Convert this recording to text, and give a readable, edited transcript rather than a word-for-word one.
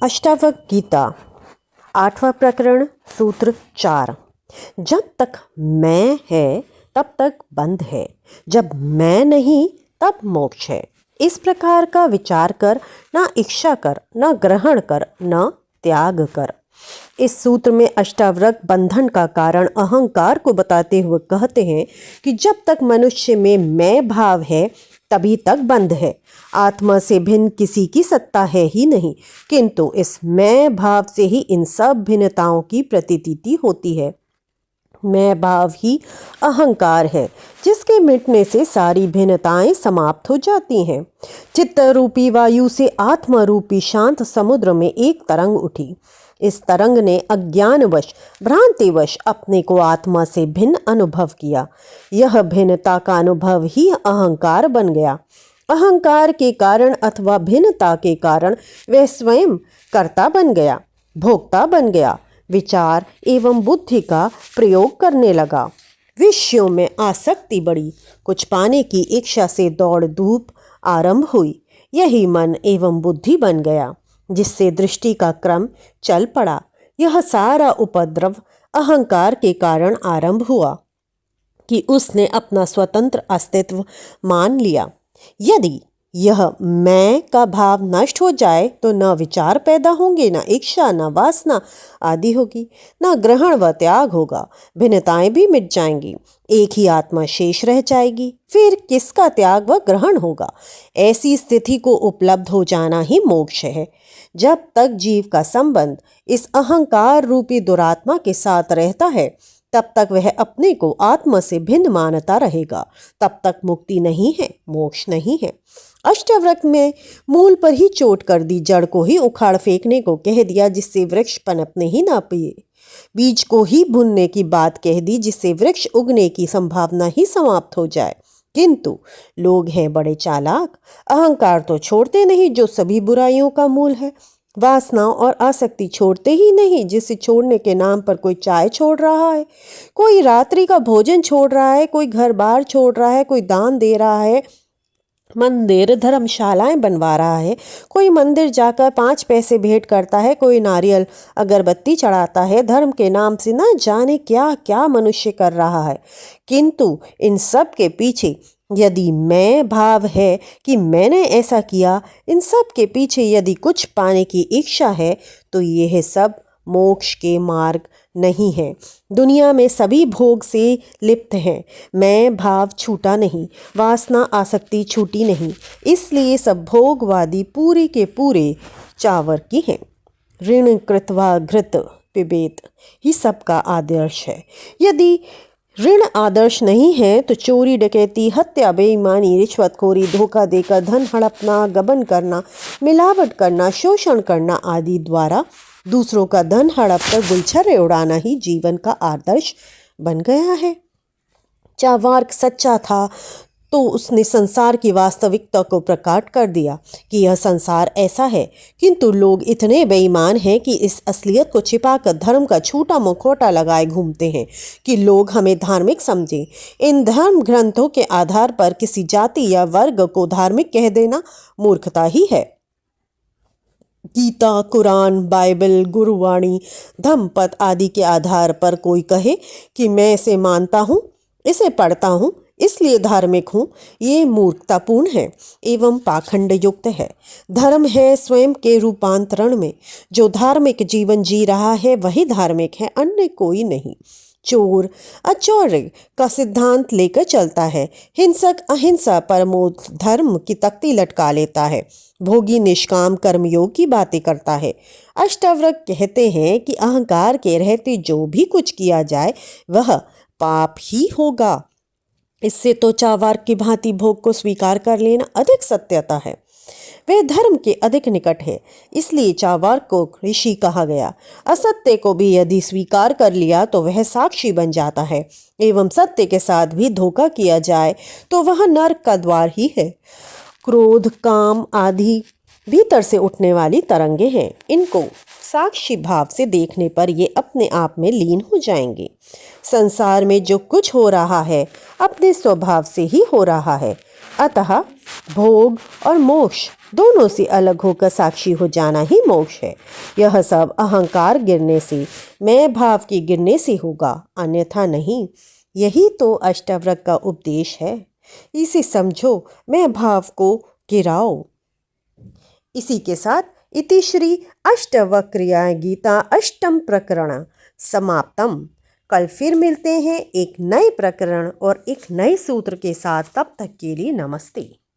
अष्टावक्र गीता 8वां प्रकरण सूत्र 4। जब तक मैं है तब तक बंध है, जब मैं नहीं तब मोक्ष है। इस प्रकार का विचार कर, ना इच्छा कर, ना ग्रहण कर, न त्याग कर। इस सूत्र में अष्टावक्र बंधन का कारण अहंकार को बताते हुए कहते हैं कि जब तक मनुष्य में मैं भाव है तभी तक बंध है। आत्मा से भिन्न किसी की सत्ता है ही नहीं, किंतु इस मैं भाव से ही इन सब भिन्नताओं की प्रतीति होती है। मैं भाव ही अहंकार है, जिसके मिटने से सारी भिन्नताएं समाप्त हो जाती हैं। चित्त रूपी वायु से आत्मा रूपी शांत समुद्र में एक तरंग उठी। इस तरंग ने अज्ञानवश, भ्रांतिवश अपने को आत्मा से भिन्न अनुभव किया। यह भिन्नता का अनुभव ही अहंकार बन गया। अहंकार के कारण अथवा भिन्नता के कारण वह स्वयं कर्ता बन गया, भोक्ता बन गया, विचार एवं बुद्धि का प्रयोग करने लगा। विषयों में आसक्ति बढ़ी, कुछ पाने की इच्छा से दौड़ धूप आरंभ हुई। यही मन एवं बुद्धि बन गया, जिससे दृष्टि का क्रम चल पड़ा। यह सारा उपद्रव अहंकार के कारण आरंभ हुआ कि उसने अपना स्वतंत्र अस्तित्व मान लिया। यदि यह मैं का भाव नष्ट हो जाए तो न विचार पैदा होंगे, न इच्छा, न वासना आदि होगी, न ग्रहण व त्याग होगा। भिन्नताएं भी मिट जाएंगी, एक ही आत्मा शेष रह जाएगी। फिर किसका त्याग व ग्रहण होगा? ऐसी स्थिति को उपलब्ध हो जाना ही मोक्ष है। जब तक जीव का संबंध इस अहंकार रूपी दुरात्मा के साथ रहता है, तब तक वह अपने को आत्मा से भिन्न मानता रहेगा। तब तक मुक्ति नहीं है, मोक्ष नहीं है। अष्टावक्र में मूल पर ही चोट कर दी, जड़ को ही उखाड़ फेंकने को कह दिया, जिससे वृक्ष पनपने ही ना पाए। बीज को ही भुनने की बात कह दी, जिससे वृक्ष उगने की संभावना ही समाप्त हो जाए। किंतु लोग हैं बड़े चालाक, अहंकार तो छोड़ते नहीं, जो सभी बुराइयों का मूल है। वासनाओं और आसक्ति छोड़ते ही नहीं, जिसे छोड़ने के नाम पर कोई चाय छोड़ रहा है, कोई रात्रि का भोजन छोड़ रहा है, कोई घर बार छोड़ रहा है, कोई दान दे रहा है, मंदिर धर्मशालाएं बनवा रहा है, कोई मंदिर जाकर 5 पैसे भेंट करता है, कोई नारियल अगरबत्ती चढ़ाता है। धर्म के नाम से न जाने क्या क्या मनुष्य कर रहा है। किंतु इन सब के पीछे यदि मैं भाव है कि मैंने ऐसा किया, इन सब के पीछे यदि कुछ पाने की इच्छा है, तो यह सब मोक्ष के मार्ग नहीं है। दुनिया में सभी भोग से लिप्त हैं, मैं भाव छूटा नहीं, वासना आसक्ति छूटी नहीं, इसलिए सब भोगवादी पूरे के पूरे चावर की हैं। ऋण कृत्वा घृत पिबेत ही सबका आदर्श है। यदि ऋण आदर्श नहीं है तो चोरी, डकैती, हत्या, बेईमानी, रिश्वतखोरी, धोखा देकर धन हड़पना, गबन करना, मिलावट करना, शोषण करना आदि द्वारा दूसरों का धन हड़प कर गुलछर्रे उड़ाना ही जीवन का आदर्श बन गया है। चार्वाक सच्चा था तो उसने संसार की वास्तविकता को प्रकट कर दिया कि यह संसार ऐसा है, किंतु लोग इतने बेईमान हैं कि इस असलियत को छिपाकर धर्म का छोटा मुखौटा लगाए घूमते हैं कि लोग हमें धार्मिक समझें। इन धर्म ग्रंथों के आधार पर किसी जाति या वर्ग को धार्मिक कह देना मूर्खता ही है। गीता, कुरान, बाइबल, गुरुवाणी, धम्मपद आदि के आधार पर कोई कहे कि मैं इसे मानता हूँ, इसे पढ़ता हूँ, इसलिए धार्मिक हूँ, ये मूर्खतापूर्ण है एवं पाखंड युक्त है। धर्म है स्वयं के रूपांतरण में। जो धार्मिक जीवन जी रहा है वही धार्मिक है, अन्य कोई नहीं। चोर अचौर्य का सिद्धांत लेकर चलता है, हिंसक अहिंसा परमो धर्म की तख्ती लटका लेता है, भोगी निष्काम कर्मयोग की बातें करता है। अष्टावक्र कहते हैं कि अहंकार के रहते जो भी कुछ किया जाए वह पाप ही होगा। इससे तो चार्वाक की भांति भोग को स्वीकार कर लेना अधिक सत्यता है। वह धर्म के अधिक निकट है, इसलिए चार्वाक को ऋषि कहा गया। असत्य को भी यदि स्वीकार कर लिया तो वह साक्षी बन जाता है, एवं सत्य के साथ भी धोखा किया जाए तो वह नरक का द्वार ही है। क्रोध, काम आदि भीतर से उठने वाली तरंगे हैं। इनको साक्षी भाव से देखने पर ये अपने आप में लीन हो जाएंगे। संसार में जो कुछ हो रहा है अपने स्वभाव से ही हो रहा है, अतः भोग और मोक्ष दोनों से अलग होकर साक्षी हो जाना ही मोक्ष है। यह सब अहंकार गिरने से, मैं भाव के गिरने से होगा, अन्यथा नहीं। यही तो अष्टावक्र का उपदेश है। इसे समझो, मैं भाव को गिराओ। इसी के साथ इति श्री अष्टवक्रिया गीता अष्टम प्रकरण समाप्तम। कल फिर मिलते हैं एक नए प्रकरण और एक नए सूत्र के साथ। तब तक के लिए नमस्ते।